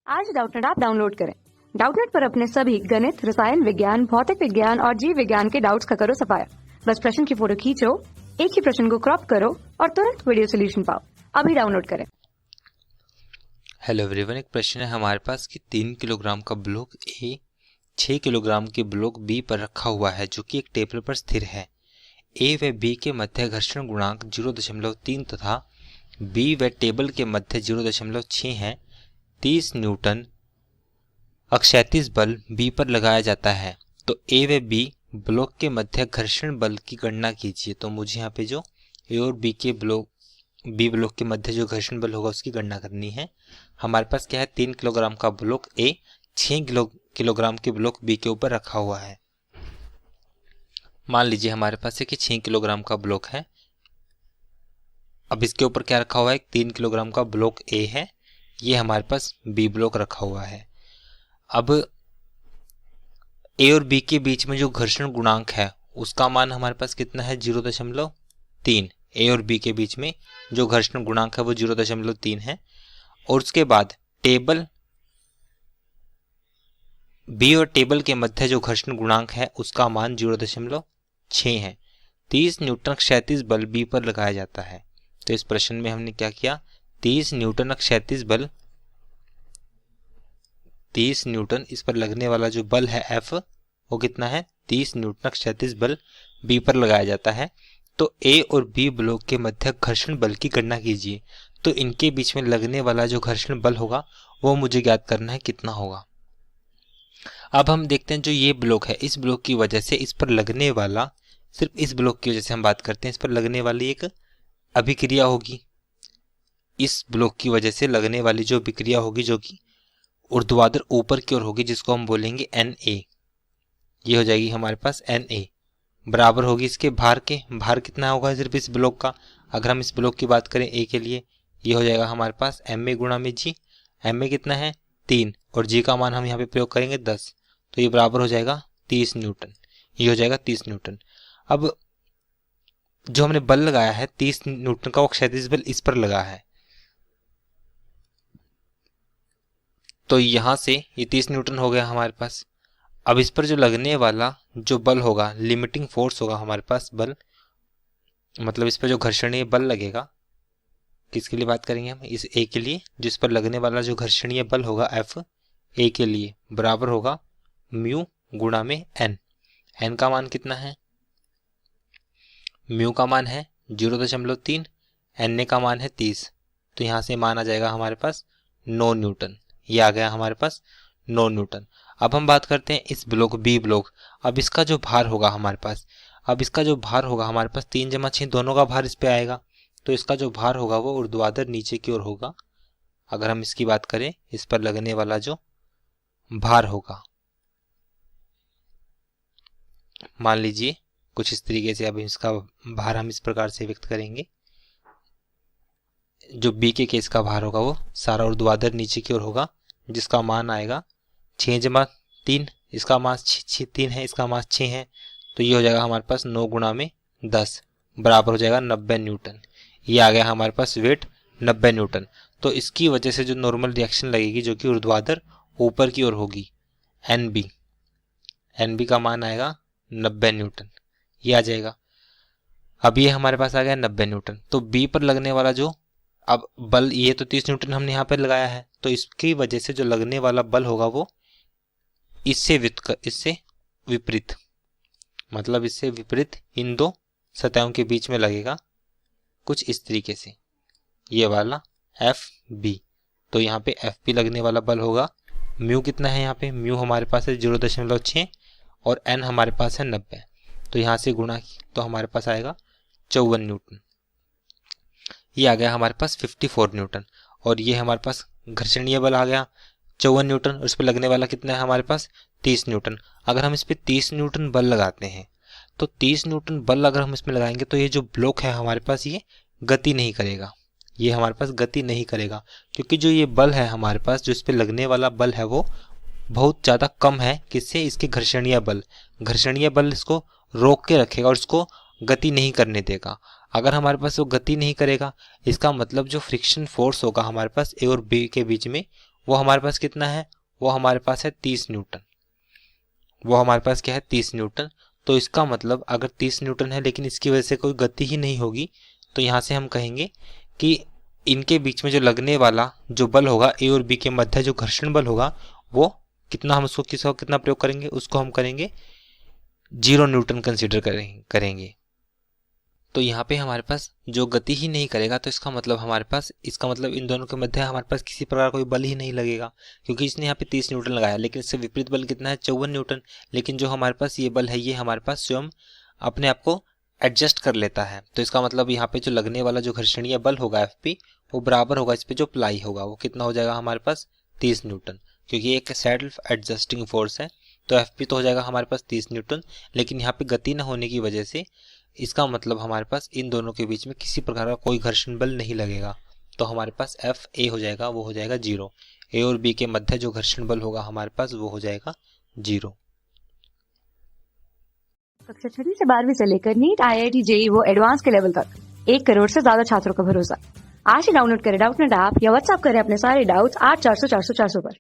आज Doubtnut app download करें। Doubtnut पर अपने सभी गणित, रसायन विज्ञान, भौतिक विज्ञान और जीव विज्ञान के डाउट्स का करो सफाया। बस प्रश्न की फोटो खींचो, एक ही प्रश्न को क्रॉप करो और तुरंत वीडियो सोल्यूशन पाओ। अभी डाउनलोड करें। हेलो एवरीवन, एक प्रश्न है हमारे पास कि 3 किलोग्राम का ब्लॉक ए 6 किलोग्राम के ब्लॉक बी पर रखा हुआ है जो कि एक टेबल पर स्थिर है। ए व बी के मध्य घर्षण गुणांक 0.3 तथा बी व टेबल के मध्य 0.6 है। 30 न्यूटन अक्षैतिज बल बी पर लगाया जाता है, तो ए व बी ब्लॉक के मध्य घर्षण बल की गणना कीजिए। तो मुझे यहाँ पे जो ए और बी ब्लॉक के मध्य जो घर्षण बल होगा उसकी गणना करनी है। हमारे पास क्या है, 3 किलोग्राम का ब्लॉक ए 6 किलोग्राम के ब्लॉक बी के ऊपर रखा हुआ है। मान लीजिए हमारे पास है कि 6 किलोग्राम का ब्लॉक है। अब इसके ऊपर क्या रखा हुआ है, 3 किलोग्राम का ब्लॉक ए है, ये हमारे पास बी ब्लॉक रखा हुआ है। अब ए और बी के बीच में जो घर्षण गुणांक है उसका मान हमारे पास कितना है, 0.3। ए और बी के बीच में जो घर्षण गुणांक है वो 0.3 है। और उसके बाद टेबल बी और टेबल के मध्य जो घर्षण गुणांक है उसका मान 0.6 है। 30 न्यूटन क्षैतिज बल बी पर लगाया जाता है। तो इस प्रश्न में हमने क्या किया, 30 न्यूटन क्षैतिज बल, 30 न्यूटन इस पर लगने वाला जो बल है एफ वो कितना है, 30 न्यूटन क्षैतिज बल बी पर लगाया जाता है। तो ए और बी ब्लॉक के मध्य घर्षण बल की गणना कीजिए। तो इनके बीच में लगने वाला जो घर्षण बल होगा वो मुझे ज्ञात करना है कितना होगा। अब हम देखते हैं जो ये ब्लॉक है, इस ब्लॉक की वजह से इस पर लगने वाला, सिर्फ इस ब्लॉक की वजह से हम बात करते हैं, इस पर लगने वाली एक अभिक्रिया होगी। इस ब्लॉक की वजह से लगने वाली जो अभिक्रिया होगी जो कि ऊर्ध्वाधर ऊपर की ओर होगी, जिसको हम बोलेंगे एन ए। ये हो जाएगी हमारे पास एन ए, बराबर होगी इसके भार के। भार कितना होगा सिर्फ इस ब्लॉक का, अगर हम इस ब्लॉक की बात करें ए के लिए, ये हो जाएगा हमारे पास एम ए गुणा में जी। एम ए कितना है, 3, और जी का मान हम यहाँ पे प्रयोग करेंगे 10, तो ये बराबर हो जाएगा 30 न्यूटन। ये हो जाएगा 30 न्यूटन। अब जो हमने बल लगाया है 30 न्यूटन का, वो क्षैतिज बल इस पर लगा है, तो यहाँ से ये 30 न्यूटन हो गया हमारे पास। अब इस पर जो लगने वाला जो बल होगा, लिमिटिंग फोर्स होगा हमारे पास, बल मतलब इस पर जो घर्षणीय बल लगेगा, किसके लिए बात करेंगे हम, इस ए के लिए, जिस पर लगने वाला जो घर्षणीय बल होगा एफ ए के लिए बराबर होगा म्यू गुणा में एन। एन का मान कितना है, म्यू का मान है 0.3, एन ए का मान है 30, तो यहाँ से मान आ जाएगा हमारे पास 9 न्यूटन। ये आ गया हमारे पास 9 न्यूटन। अब हम बात करते हैं इस ब्लॉक बी ब्लॉक। अब इसका जो भार होगा हमारे पास, अब इसका जो भार होगा हमारे पास 3 जमा 6 दोनों का भार इस पे आएगा, तो इसका जो भार होगा वो ऊर्ध्वाधर नीचे की ओर होगा। अगर हम इसकी बात करें, इस पर लगने वाला जो भार होगा, मान लीजिए कुछ इस तरीके से, अब इसका भार हम इस प्रकार से व्यक्त करेंगे। जो बी के केस का भार होगा वो सारा ऊर्ध्वाधर नीचे की ओर होगा, जिसका मान आएगा 6 जमा 3, इसका मास 3 है, इसका मास 6 है, तो ये हो जाएगा हमारे पास 9 गुणा में 10 बराबर हो जाएगा 90 न्यूटन। ये आ गया हमारे पास वेट 90 न्यूटन। तो इसकी वजह से जो नॉर्मल रिएक्शन लगेगी जो कि ऊर्ध्वाधर ऊपर की ओर होगी, एन बी का मान आएगा 90 न्यूटन, ये आ जाएगा। अब ये हमारे पास आ गया 90 न्यूटन। तो बी पर लगने वाला जो अब बल, ये तो 30 न्यूटन हमने यहाँ पर लगाया है, तो इसकी वजह से जो लगने वाला बल होगा वो इससे विपरीत, मतलब इससे विपरीत इन दो सतहों के बीच में लगेगा, कुछ इस तरीके से, ये वाला एफ बी। तो यहाँ पे एफ बी लगने वाला बल होगा, म्यू कितना है यहाँ पे, म्यू हमारे पास है 0.6 और एन हमारे पास है 90, तो यहाँ से गुणा तो हमारे पास आएगा 54 न्यूटन। ये आ गया हमारे पास 54 न्यूटन। और ये हमारे पास घर्षणीय बल आ गया 54 न्यूटन, और उस पर लगने वाला कितना है हमारे पास 30 न्यूटन। अगर हम इस पर 30 न्यूटन बल लगाते हैं, तो 30 न्यूटन बल अगर हम इसमें लगाएंगे तो ये जो ब्लॉक है हमारे पास ये गति नहीं करेगा, ये हमारे पास गति नहीं करेगा, क्योंकि जो ये बल है हमारे पास, जो इस पर लगने वाला बल है वो बहुत ज़्यादा कम है। किससे, इसके घर्षणीय बल इसको रोक के रखेगा और इसको गति नहीं करने देगा। अगर हमारे पास वो गति नहीं करेगा, इसका मतलब जो फ्रिक्शन फोर्स होगा हमारे पास ए और बी के बीच में, वो हमारे पास कितना है, वो हमारे पास है 30 न्यूटन। वो हमारे पास क्या है, 30 न्यूटन। तो इसका मतलब अगर 30 न्यूटन है लेकिन इसकी वजह से कोई गति ही नहीं होगी, तो यहाँ से हम कहेंगे कि इनके बीच में जो लगने वाला जो बल होगा, ए और बी के मध्य जो घर्षण बल होगा, वो कितना, हम उसको कितना प्रयोग करेंगे, उसको हम करेंगे 0 न्यूटन कंसीडर करेंगे। तो यहाँ पे हमारे पास जो गति ही नहीं करेगा, तो इसका मतलब इन दोनों के मध्य हमारे पास किसी प्रकार कोई बल ही नहीं लगेगा, क्योंकि इसने यहाँ पे 30 न्यूटन लगाया, लेकिन इससे विपरीत बल कितना है, 54 न्यूटन। लेकिन जो हमारे पास ये बल है, ये हमारे पास स्वयं अपने आप को एडजस्ट कर लेता है। तो इसका मतलब यहाँ पे जो लगने वाला जो घर्षणीय बल होगा एफ वो बराबर होगा इस पे जो प्लाई होगा, वो कितना हो जाएगा हमारे पास 30 न्यूटन, क्योंकि एक सेल्फ एडजस्टिंग फोर्स है। तो एफ तो हो जाएगा हमारे पास 30 न्यूटन, लेकिन यहाँ पे गति न होने की वजह से इसका मतलब हमारे पास इन दोनों के बीच में किसी प्रकार का कोई घर्षण बल नहीं लगेगा। तो हमारे पास एफ ए हो जाएगा, वो हो जाएगा 0। ए और बी के मध्य जो घर्षण बल होगा हमारे पास, वो हो जाएगा 0। कक्षा 6वीं से 12वीं से लेकर नीट, IIT, JEE वो एडवांस के लेवल तक 1 करोड़ से ज्यादा छात्रों का भरोसा। आज ही डाउनलोड करें डाउटनेट ऐप या व्हाट्सएप करें अपने सारे डाउट्स 8400 400 400 पर।